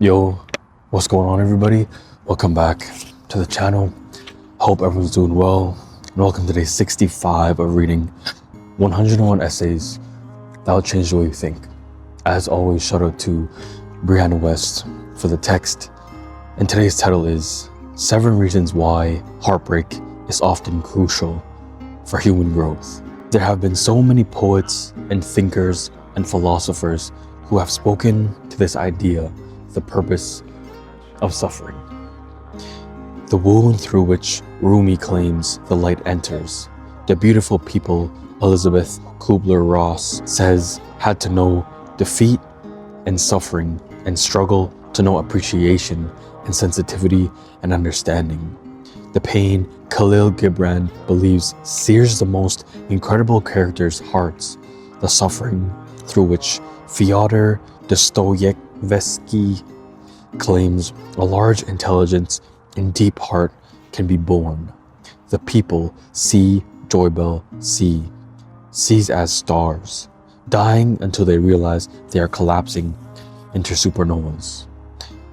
Yo, what's going on, everybody? Welcome back to the channel. Hope everyone's doing well. And welcome to day 65 of reading 101 essays that will change the way you think. As always, shout out to Brianna West for the text. And today's title is 7 Reasons Why Heartbreak is Often Crucial for Human Growth. There have been so many poets and thinkers and philosophers who have spoken to this idea, the purpose of suffering. The wound through which Rumi claims the light enters. The beautiful people Elizabeth Kubler-Ross says had to know defeat and suffering and struggle to know appreciation and sensitivity and understanding. The pain Khalil Gibran believes sears the most incredible characters' hearts. The suffering through which Fyodor Dostoevsky claims a large intelligence and deep heart can be born. The people C. Joybell sees as stars, dying until they realize they are collapsing into supernovas.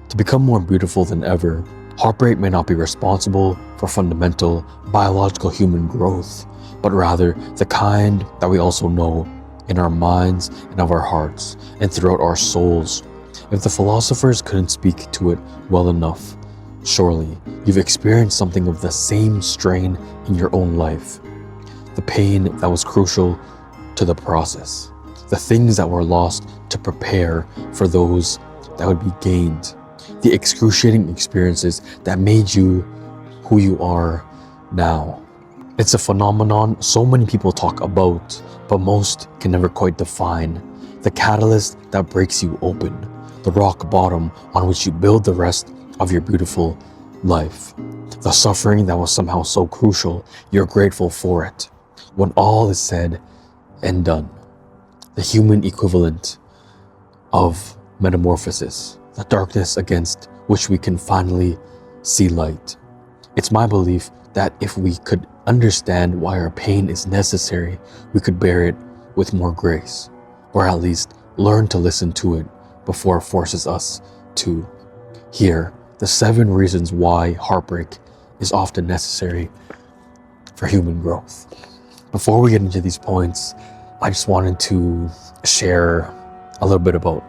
To become more beautiful than ever, heartbreak may not be responsible for fundamental biological human growth, but rather the kind that we also know in our minds and of our hearts and throughout our souls. If the philosophers couldn't speak to it well enough, surely you've experienced something of the same strain in your own life. The pain that was crucial to the process, the things that were lost to prepare for those that would be gained, the excruciating experiences that made you who you are now. It's a phenomenon so many people talk about, but most can never quite define. The catalyst that breaks you open, the rock bottom on which you build the rest of your beautiful life. The suffering that was somehow so crucial, you're grateful for it. When all is said and done, the human equivalent of metamorphosis, the darkness against which we can finally see light. It's my belief that if we could understand why our pain is necessary, we could bear it with more grace, or at least learn to listen to it before it forces us to. Here, the 7 reasons why heartbreak is often necessary for human growth. Before we get into these points, I just wanted to share a little bit about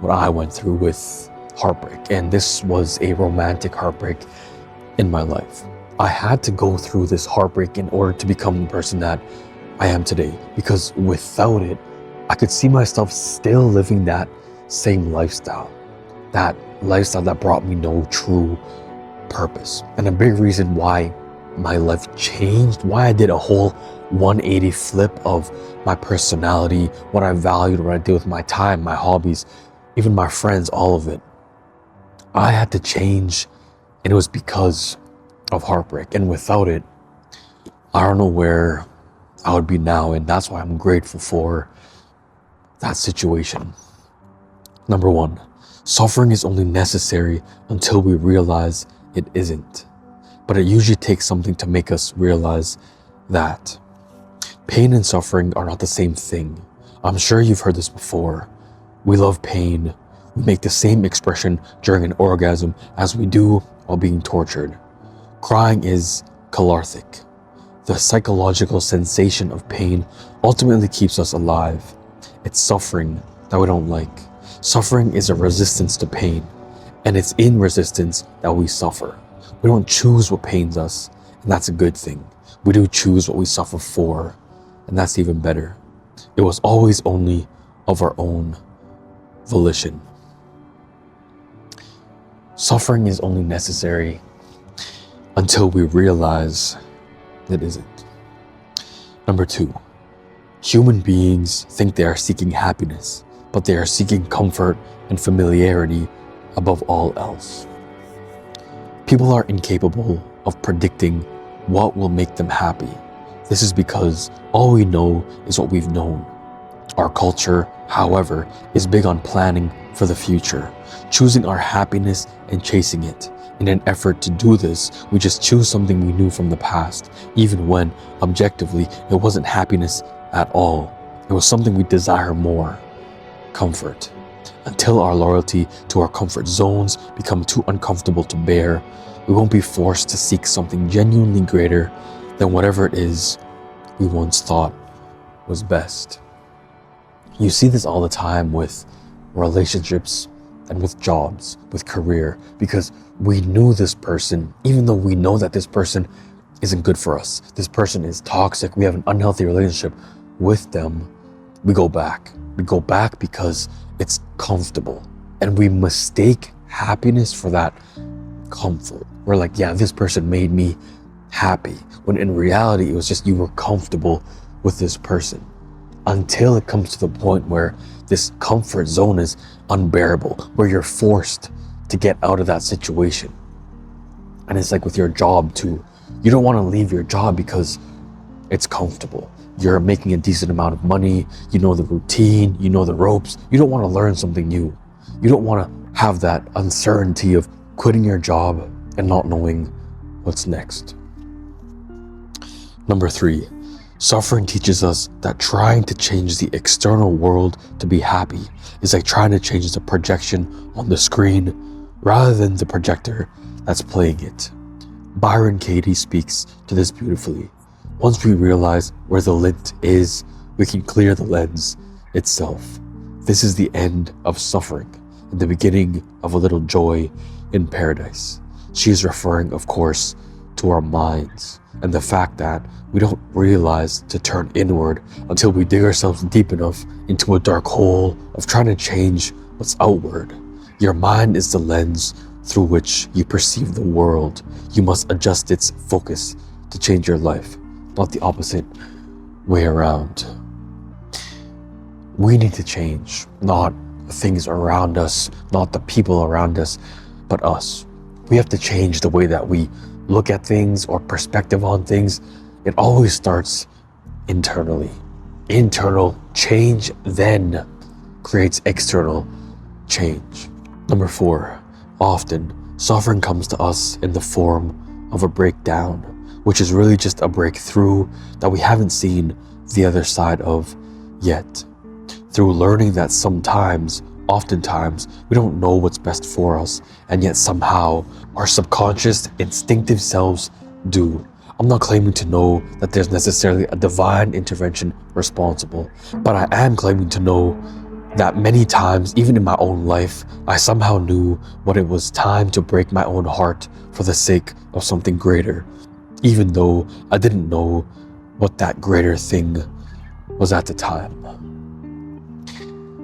what I went through with heartbreak. And this was a romantic heartbreak in my life. I had to go through this heartbreak in order to become the person that I am today, because without it, I could see myself still living that same lifestyle, that brought me no true purpose. And a big reason why my life changed, why I did a whole 180 flip of my personality, what I valued, what I did with my time, my hobbies, even my friends, all of it. I had to change, and it was because of heartbreak. And without it, I don't know where I would be now, and that's why I'm grateful for that situation. Number 1, suffering is only necessary until we realize it isn't. But it usually takes something to make us realize that. Pain and suffering are not the same thing. I'm sure you've heard this before. We love pain. We make the same expression during an orgasm as we do while being tortured. Crying is cathartic. The psychological sensation of pain ultimately keeps us alive. It's suffering that we don't like. Suffering is a resistance to pain, and it's in resistance that we suffer. We don't choose what pains us, and that's a good thing. We do choose what we suffer for, and that's even better. It was always only of our own volition. Suffering is only necessary until we realize it isn't. Number 2, human beings think they are seeking happiness, but they are seeking comfort and familiarity above all else. People are incapable of predicting what will make them happy. This is because all we know is what we've known. Our culture, however, is big on planning for the future, choosing our happiness and chasing it. In an effort to do this, we just choose something we knew from the past, even when, objectively, it wasn't happiness at all. It was something we desire more. Comfort. Until our loyalty to our comfort zones become too uncomfortable to bear, we won't be forced to seek something genuinely greater than whatever it is we once thought was best. You see this all the time with relationships and with jobs, with career, because we knew this person, even though we know that this person isn't good for us, this person is toxic, we have an unhealthy relationship with them, we go back. We go back because it's comfortable, and we mistake happiness for that comfort. We're like, yeah, this person made me happy, when in reality it was just you were comfortable with this person, until it comes to the point where this comfort zone is unbearable, where you're forced to get out of that situation. And it's like with your job too. You don't want to leave your job because it's comfortable. You're making a decent amount of money, you know the routine, you know the ropes. You don't want to learn something new. You don't want to have that uncertainty of quitting your job and not knowing what's next. Number 3, suffering teaches us that trying to change the external world to be happy is like trying to change the projection on the screen rather than the projector that's playing it. Byron Katie speaks to this beautifully. Once we realize where the lint is, we can clear the lens itself. This is the end of suffering and the beginning of a little joy in paradise. She is referring, of course, to our minds and the fact that we don't realize to turn inward until we dig ourselves deep enough into a dark hole of trying to change what's outward. Your mind is the lens through which you perceive the world. You must adjust its focus to change your life, not the opposite way around. We need to change, not the things around us, not the people around us, but us. We have to change the way that we look at things or perspective on things. It always starts internally. Internal change then creates external change. Number 4, often suffering comes to us in the form of a breakdown, which is really just a breakthrough that we haven't seen the other side of yet. Through learning that oftentimes, we don't know what's best for us, and yet somehow our subconscious, instinctive selves do. I'm not claiming to know that there's necessarily a divine intervention responsible, but I am claiming to know that many times, even in my own life, I somehow knew what it was time to break my own heart for the sake of something greater, even though I didn't know what that greater thing was at the time.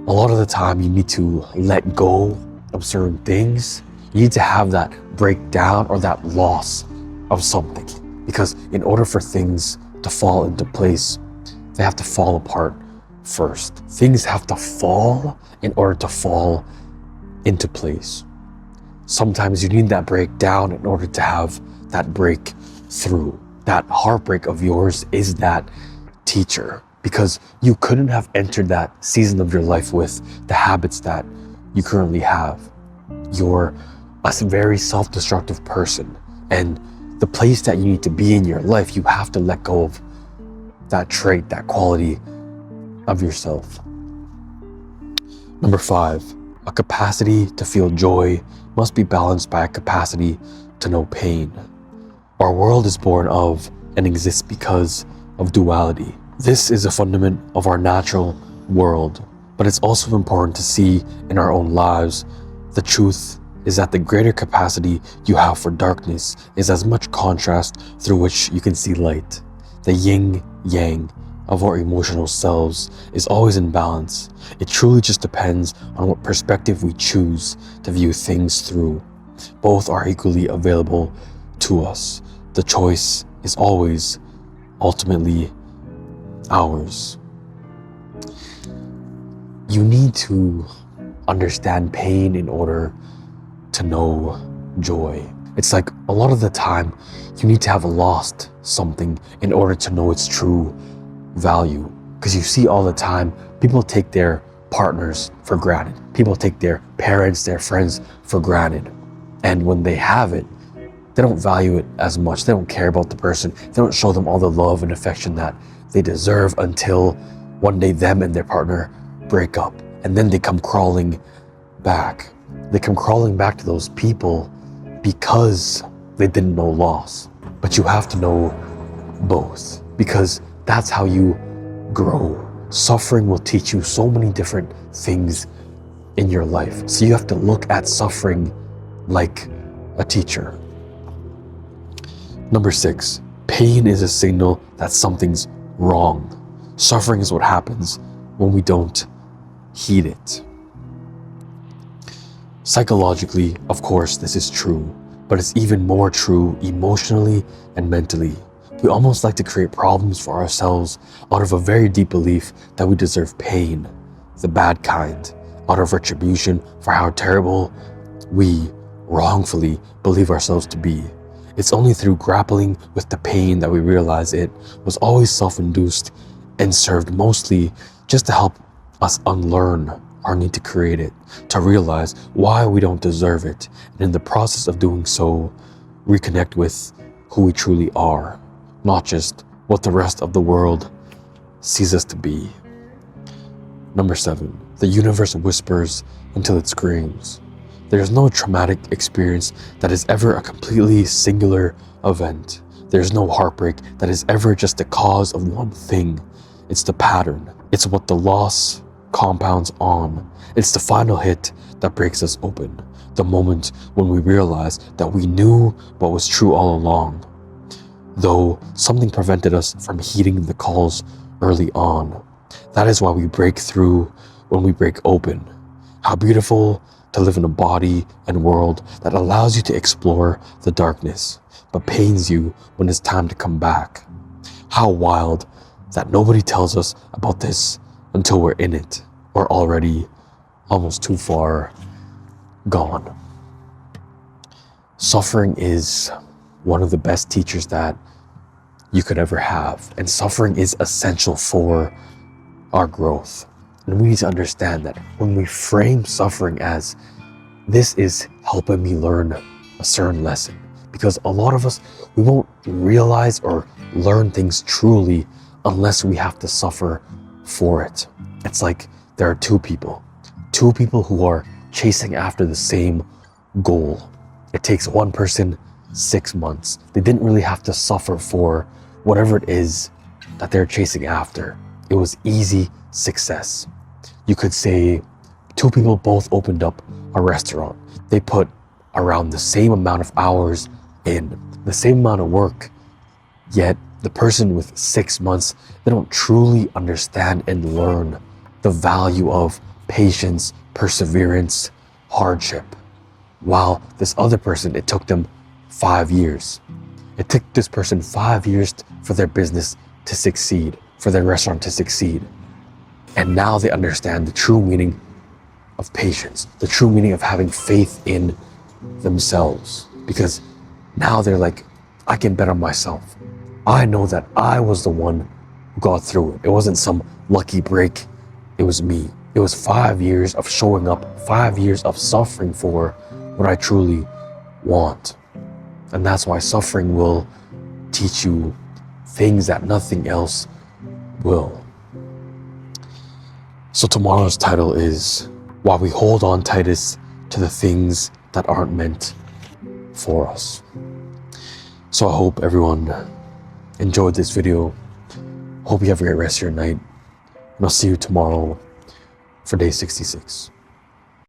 A lot of the time you need to let go of certain things. You need to have that breakdown or that loss of something, because in order for things to fall into place, they have to fall apart first. Things have to fall in order to fall into place. Sometimes you need that breakdown in order to have that breakthrough. That heartbreak of yours is that teacher, because you couldn't have entered that season of your life with the habits that you currently have. You're a very self-destructive person, and the place that you need to be in your life, you have to let go of that trait, that quality of yourself. Number 5, a capacity to feel joy must be balanced by a capacity to know pain. Our world is born of and exists because of duality. This is a fundament of our natural world, but it's also important to see in our own lives. The truth is that the greater capacity you have for darkness is as much contrast through which you can see light. The yin-yang of our emotional selves is always in balance. It truly just depends on what perspective we choose to view things through. Both are equally available to us. The choice is always ultimately ours. You need to understand pain in order to know joy. It's like a lot of the time you need to have lost something in order to know its true value, because you see all the time people take their partners for granted, people take their parents, their friends for granted, and when they have it, they don't value it as much. They don't care about the person. They don't show them all the love and affection that they deserve until one day them and their partner break up, and then they come crawling back. They come crawling back to those people because they didn't know loss. But you have to know both, because that's how you grow. Suffering will teach you so many different things in your life. So you have to look at suffering like a teacher. Number 6, pain is a signal that something's wrong. Suffering is what happens when we don't heed it. Psychologically, of course, this is true, but it's even more true emotionally and mentally. We almost like to create problems for ourselves out of a very deep belief that we deserve pain, the bad kind, out of retribution for how terrible we wrongfully believe ourselves to be. It's only through grappling with the pain that we realize it was always self-induced and served mostly just to help us unlearn our need to create it, to realize why we don't deserve it, and in the process of doing so, reconnect with who we truly are, not just what the rest of the world sees us to be. Number 7, the universe whispers until it screams. There's no traumatic experience that is ever a completely singular event. There's no heartbreak that is ever just the cause of one thing. It's the pattern. It's what the loss compounds on. It's the final hit that breaks us open. The moment when we realize that we knew what was true all along, though something prevented us from heeding the calls early on. That is why we break through when we break open. How beautiful to live in a body and world that allows you to explore the darkness, but pains you when it's time to come back. How wild that nobody tells us about this until we're in it, or already almost too far gone. Suffering is one of the best teachers that you could ever have, and suffering is essential for our growth. And we need to understand that when we frame suffering as, this is helping me learn a certain lesson, because a lot of us, we won't realize or learn things truly unless we have to suffer for it. It's like there are two people who are chasing after the same goal. It takes one person 6 months. They didn't really have to suffer for whatever it is that they're chasing after. It was easy success. You could say 2 people both opened up a restaurant. They put around the same amount of hours in, the same amount of work, yet the person with 6 months, they don't truly understand and learn the value of patience, perseverance, hardship. While this other person, it took them 5 years. It took this person 5 years for their business to succeed, for their restaurant to succeed. And now they understand the true meaning of patience, the true meaning of having faith in themselves. Because now they're like, I can bet on myself. I know that I was the one who got through it. It wasn't some lucky break. It was me. It was 5 years of showing up, 5 years of suffering for what I truly want. And that's why suffering will teach you things that nothing else will. So tomorrow's title is Why We Hold On Tightest to the Things That Aren't Meant for Us. So I hope everyone enjoyed this video. Hope you have a great rest of your night. And I'll see you tomorrow for day 66.